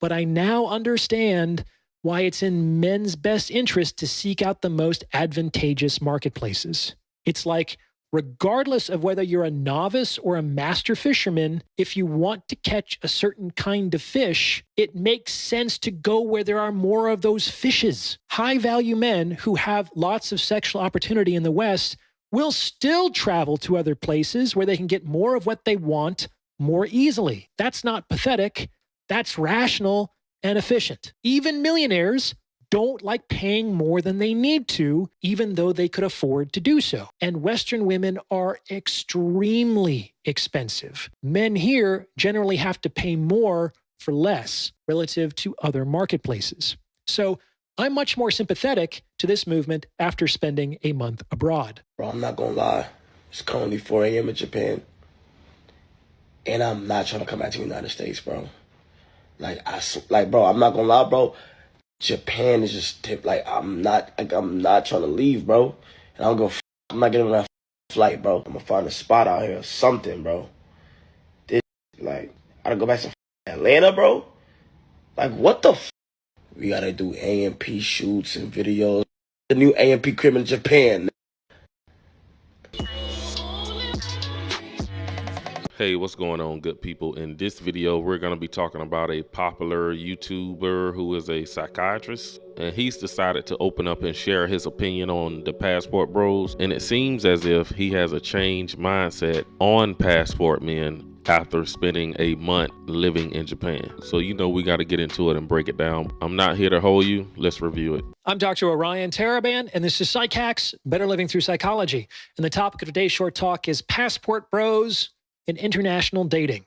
but I now understand why it's in men's best interest to seek out the most advantageous marketplaces. It's like, regardless of whether you're a novice or a master fisherman, if you want to catch a certain kind of fish, it makes sense to go where there are more of those fishes. High-value men who have lots of sexual opportunity in the West will still travel to other places where they can get more of what they want more easily. That's not pathetic. That's rational and efficient. Even millionaires don't like paying more than they need to, even though they could afford to do so. And Western women are extremely expensive. Men here generally have to pay more for less relative to other marketplaces. So I'm much more sympathetic to this movement after spending a month abroad. Bro, I'm not gonna lie. It's currently 4 a.m. in Japan. And I'm not trying to come back to the United States, bro. Bro, I'm not gonna lie, bro. Japan is just I'm not trying to leave, bro. And I'm not getting on that flight, bro. I'm gonna find a spot out here or something, bro. I gotta go back to Atlanta, bro. Like, what the We gotta do A&P shoots and videos. The new A&P crib in Japan. Hey, what's going on, good people? In this video, we're going to be talking about a popular YouTuber who is a psychiatrist, and he's decided to open up and share his opinion on the Passport Bros, and it seems as if he has a changed mindset on passport men after spending a month living in Japan. So, we got to get into it and break it down. I'm not here to hold you. Let's review it. I'm Dr. Orion Taraban, and this is Psych Hacks, Better Living Through Psychology. And the topic of today's short talk is Passport Bros and international dating.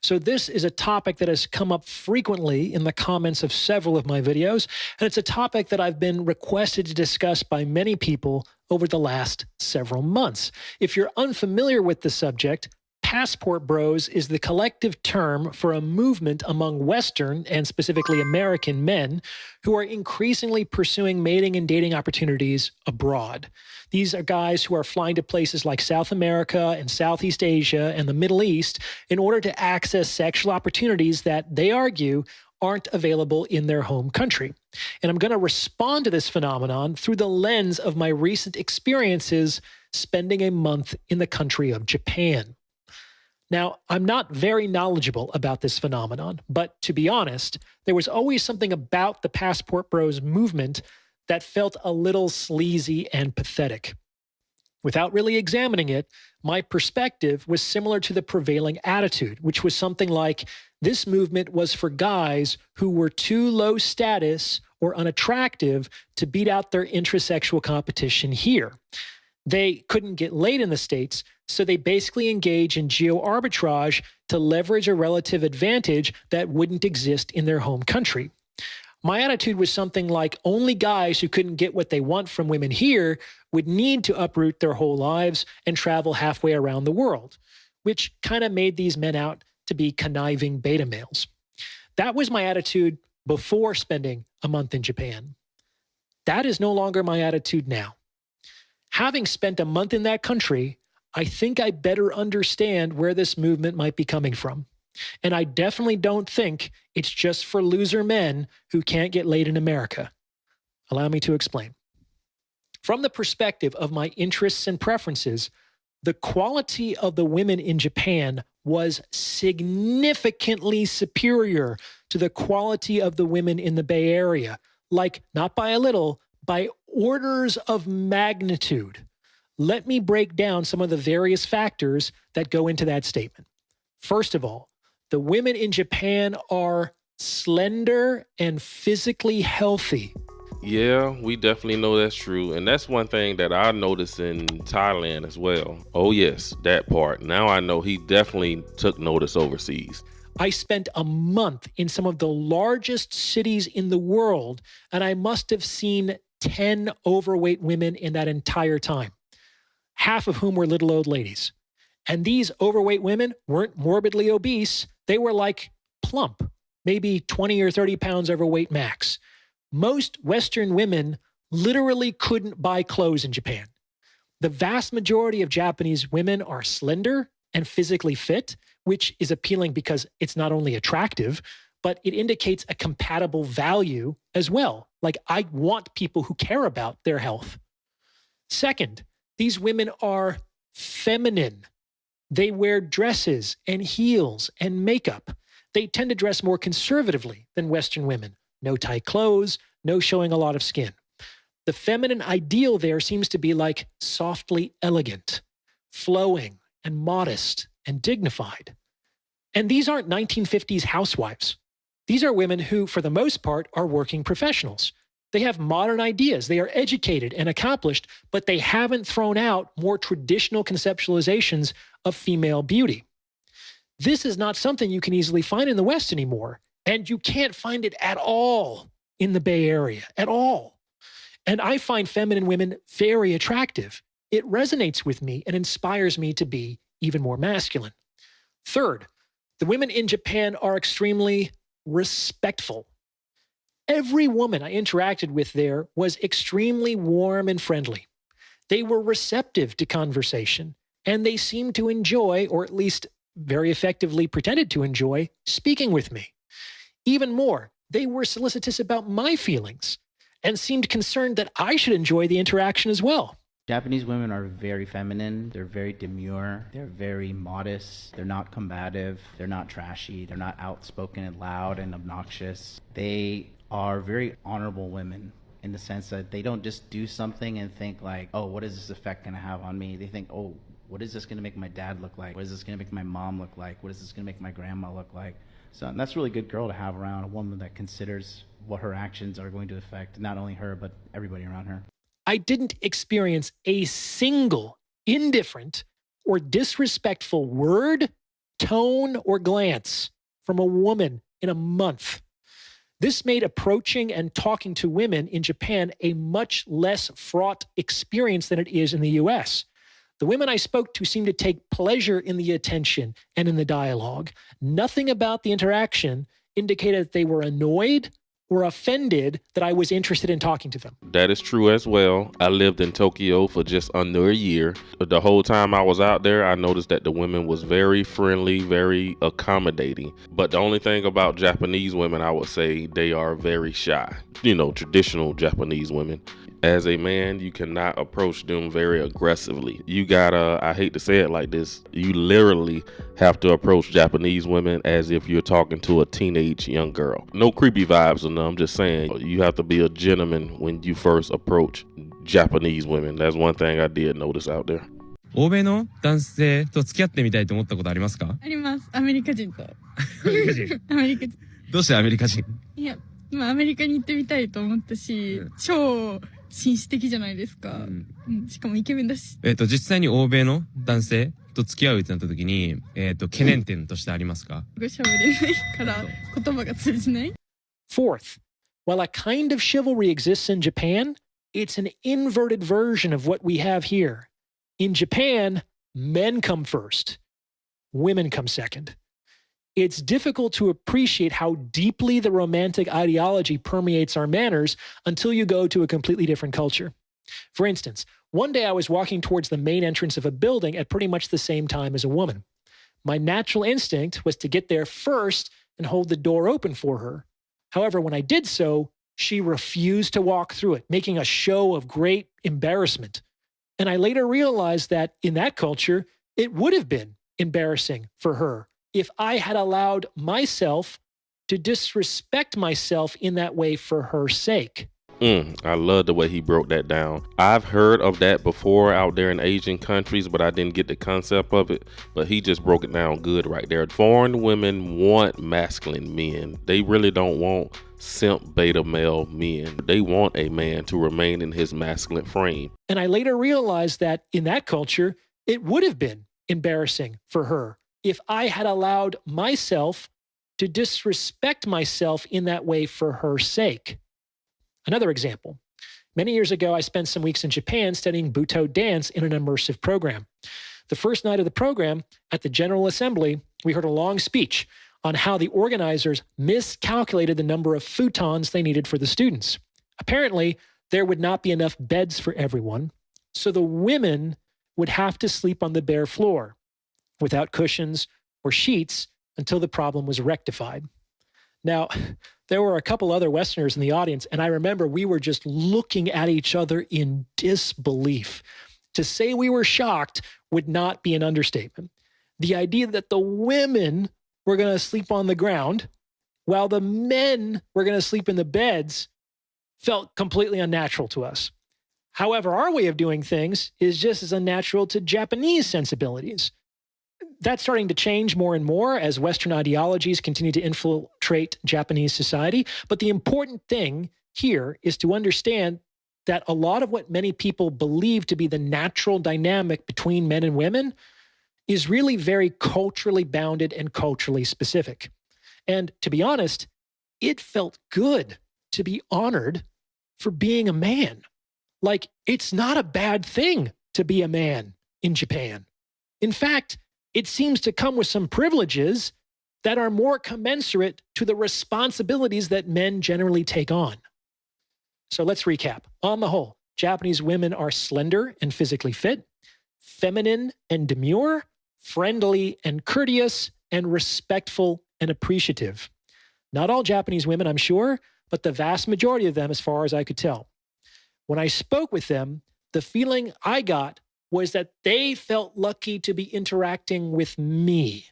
So this is a topic that has come up frequently in the comments of several of my videos, and it's a topic that I've been requested to discuss by many people over the last several months. If you're unfamiliar with the subject, Passport Bros is the collective term for a movement among Western and specifically American men who are increasingly pursuing mating and dating opportunities abroad. These are guys who are flying to places like South America and Southeast Asia and the Middle East in order to access sexual opportunities that they argue aren't available in their home country. And I'm going to respond to this phenomenon through the lens of my recent experiences spending a month in the country of Japan. Now, I'm not very knowledgeable about this phenomenon, but to be honest, there was always something about the Passport Bros movement that felt a little sleazy and pathetic. Without really examining it, my perspective was similar to the prevailing attitude, which was something like this movement was for guys who were too low status or unattractive to beat out their intrasexual competition here. They couldn't get laid in the States, so they basically engage in geo-arbitrage to leverage a relative advantage that wouldn't exist in their home country. My attitude was something like only guys who couldn't get what they want from women here would need to uproot their whole lives and travel halfway around the world, which kind of made these men out to be conniving beta males. That was my attitude before spending a month in Japan. That is no longer my attitude now. Having spent a month in that country, I think I better understand where this movement might be coming from. And I definitely don't think it's just for loser men who can't get laid in America. Allow me to explain. From the perspective of my interests and preferences, the quality of the women in Japan was significantly superior to the quality of the women in the Bay Area. Like, not by a little, by orders of magnitude. Let me break down some of the various factors that go into that statement. First of all, the women in Japan are slender and physically healthy. Yeah, we definitely know that's true. And that's one thing that I noticed in Thailand as well. Oh yes, that part. Now I know he definitely took notice overseas. I spent a month in some of the largest cities in the world, and I must have seen 10 overweight women in that entire time, half of whom were little old ladies. And these overweight women weren't morbidly obese. They were like plump, maybe 20 or 30 pounds overweight max. Most Western women literally couldn't buy clothes in Japan. The vast majority of Japanese women are slender and physically fit, which is appealing because it's not only attractive, but it indicates a compatible value as well. Like, I want people who care about their health. Second, these women are feminine. They wear dresses and heels and makeup. They tend to dress more conservatively than Western women. No tight clothes, no showing a lot of skin. The feminine ideal there seems to be like softly elegant, flowing and modest and dignified. And these aren't 1950s housewives. These are women who, for the most part, are working professionals. They have modern ideas. They are educated and accomplished, but they haven't thrown out more traditional conceptualizations of female beauty. This is not something you can easily find in the West anymore, and you can't find it at all in the Bay Area, at all. And I find feminine women very attractive. It resonates with me and inspires me to be even more masculine. Third, the women in Japan are extremely respectful. Every woman I interacted with there was extremely warm and friendly. They were receptive to conversation, and they seemed to enjoy, or at least very effectively pretended to enjoy, speaking with me. Even more, they were solicitous about my feelings and seemed concerned that I should enjoy the interaction as well. Japanese women are very feminine. They're very demure. They're very modest. They're not combative. They're not trashy. They're not outspoken and loud and obnoxious. They are very honorable women in the sense that they don't just do something and think like, oh, what is this effect going to have on me? They think, oh, what is this going to make my dad look like? What is this going to make my mom look like? What is this going to make my grandma look like? So that's a really good girl to have around, a woman that considers what her actions are going to affect not only her, but everybody around her. I didn't experience a single indifferent or disrespectful word, tone, or glance from a woman in a month. This made approaching and talking to women in Japan a much less fraught experience than it is in the US. The women I spoke to seemed to take pleasure in the attention and in the dialogue. Nothing about the interaction indicated that they were annoyed or offended that I was interested in talking to them. That is true as well. I lived in Tokyo for just under a year. The whole time I was out there, I noticed that the women was very friendly, very accommodating. But the only thing about Japanese women, I would say they are very shy. You know, traditional Japanese women. As a man, you cannot approach them very aggressively. You gotta, I hate to say it like this, you literally have to approach Japanese women as if you're talking to a teenage young girl. No creepy vibes or nothing, I'm just saying you have to be a gentleman when you first approach Japanese women. That's one thing I did notice out there. 欧米の男性と付き合ってみたいと思ったことありますか？あります。アメリカ人と。アメリカ人。アメリカ人。どうしてアメリカ人？いや、まあアメリカに行ってみたいと思ったし、超紳士的じゃないですか。しかもイケメンだし。実際に欧米の男性と付き合うってなった時に、懸念点としてありますか？喋れないから言葉が通じない。Fourth, while a kind of chivalry exists in Japan, it's an inverted version of what we have here. In Japan, men come first, women come second. It's difficult to appreciate how deeply the romantic ideology permeates our manners until you go to a completely different culture. For instance, one day I was walking towards the main entrance of a building at pretty much the same time as a woman. My natural instinct was to get there first and hold the door open for her. However, when I did so, she refused to walk through it, making a show of great embarrassment. And I later realized that in that culture, it would have been embarrassing for her if I had allowed myself to disrespect myself in that way for her sake. I love the way he broke that down. I've heard of that before out there in Asian countries, but I didn't get the concept of it. But he just broke it down good right there. Foreign women want masculine men. They really don't want simp beta male men. They want a man to remain in his masculine frame. And I later realized that in that culture, it would have been embarrassing for her if I had allowed myself to disrespect myself in that way for her sake. Another example. Many years ago, I spent some weeks in Japan studying Buto dance in an immersive program. The first night of the program, at the General Assembly, we heard a long speech on how the organizers miscalculated the number of futons they needed for the students. Apparently, there would not be enough beds for everyone, so the women would have to sleep on the bare floor without cushions or sheets until the problem was rectified. Now, there were a couple other Westerners in the audience, and I remember we were just looking at each other in disbelief. To say we were shocked would not be an understatement. The idea that the women were going to sleep on the ground while the men were going to sleep in the beds felt completely unnatural to us. However, our way of doing things is just as unnatural to Japanese sensibilities. That's starting to change more and more as Western ideologies continue to infiltrate Japanese society. But the important thing here is to understand that a lot of what many people believe to be the natural dynamic between men and women is really very culturally bounded and culturally specific. And to be honest, it felt good to be honored for being a man. Like, it's not a bad thing to be a man in Japan. In fact, it seems to come with some privileges that are more commensurate to the responsibilities that men generally take on. So let's recap. On the whole, Japanese women are slender and physically fit, feminine and demure, friendly and courteous, and respectful and appreciative. Not all Japanese women, I'm sure, but the vast majority of them, as far as I could tell. When I spoke with them, the feeling I got was that they felt lucky to be interacting with me,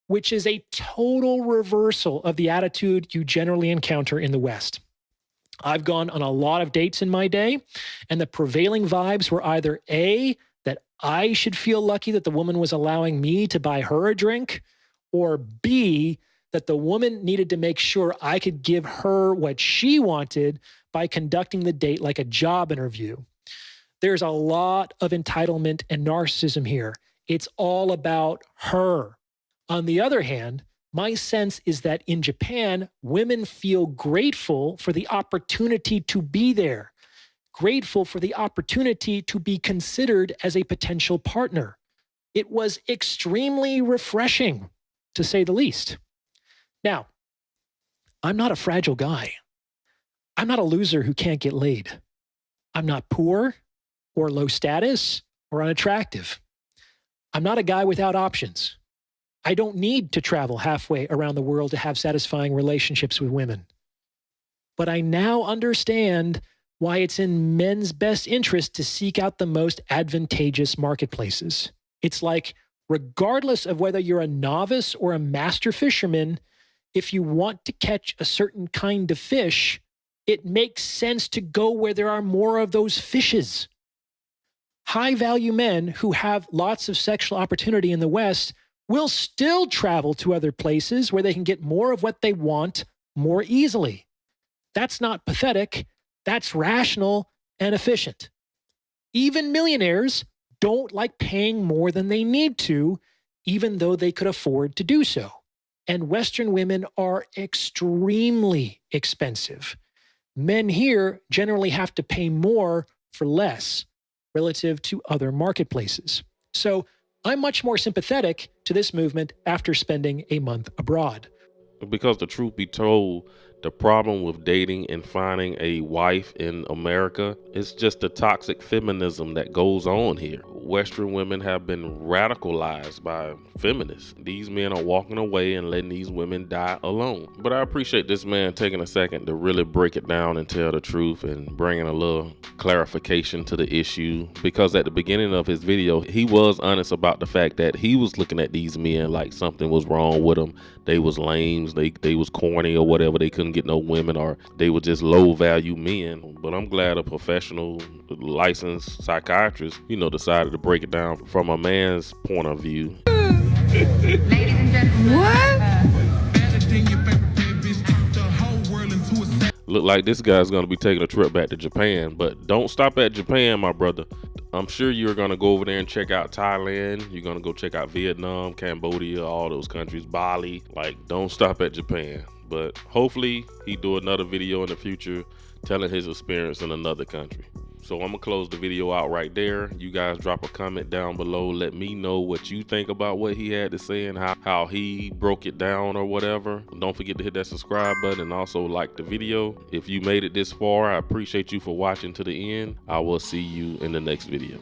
which is a total reversal of the attitude you generally encounter in the West. I've gone on a lot of dates in my day, and the prevailing vibes were either A, that I should feel lucky that the woman was allowing me to buy her a drink, or B, that the woman needed to make sure I could give her what she wanted by conducting the date like a job interview. There's a lot of entitlement and narcissism here. It's all about her. On the other hand, my sense is that in Japan, women feel grateful for the opportunity to be there, grateful for the opportunity to be considered as a potential partner. It was extremely refreshing, to say the least. Now, I'm not a fragile guy. I'm not a loser who can't get laid. I'm not poor or low status or unattractive. I'm not a guy without options. I don't need to travel halfway around the world to have satisfying relationships with women. But I now understand why it's in men's best interest to seek out the most advantageous marketplaces. It's like, regardless of whether you're a novice or a master fisherman, if you want to catch a certain kind of fish, it makes sense to go where there are more of those fishes. High-value men who have lots of sexual opportunity in the West will still travel to other places where they can get more of what they want more easily. That's not pathetic. That's rational and efficient. Even millionaires don't like paying more than they need to, even though they could afford to do so. And Western women are extremely expensive. Men here generally have to pay more for less relative to other marketplaces. So I'm much more sympathetic to this movement after spending a month abroad. Because the truth be told, the problem with dating and finding a wife in America is just the toxic feminism that goes on here. Western women have been radicalized by feminists. These men are walking away and letting these women die alone. But I appreciate this man taking a second to really break it down and tell the truth and bringing a little clarification to the issue, because at the beginning of his video, he was honest about the fact that he was looking at these men like something was wrong with them. They was lames, they was corny or whatever, they couldn't get no women, or they were just low value men. But I'm glad a professional licensed psychiatrist, decided to break it down from a man's point of view. Ladies and gentlemen. What? Look like this guy's going to be taking a trip back to Japan, but don't stop at Japan, my brother. I'm sure you're going to go over there and check out Thailand. You're going to go check out Vietnam, Cambodia, all those countries, Bali. Like, don't stop at Japan. But hopefully he do another video in the future telling his experience in another country. So I'm gonna close the video out right there. You guys drop a comment down below. Let me know what you think about what he had to say and how he broke it down or whatever. Don't forget to hit that subscribe button and also like the video. If you made it this far, I appreciate you for watching to the end. I will see you in the next video.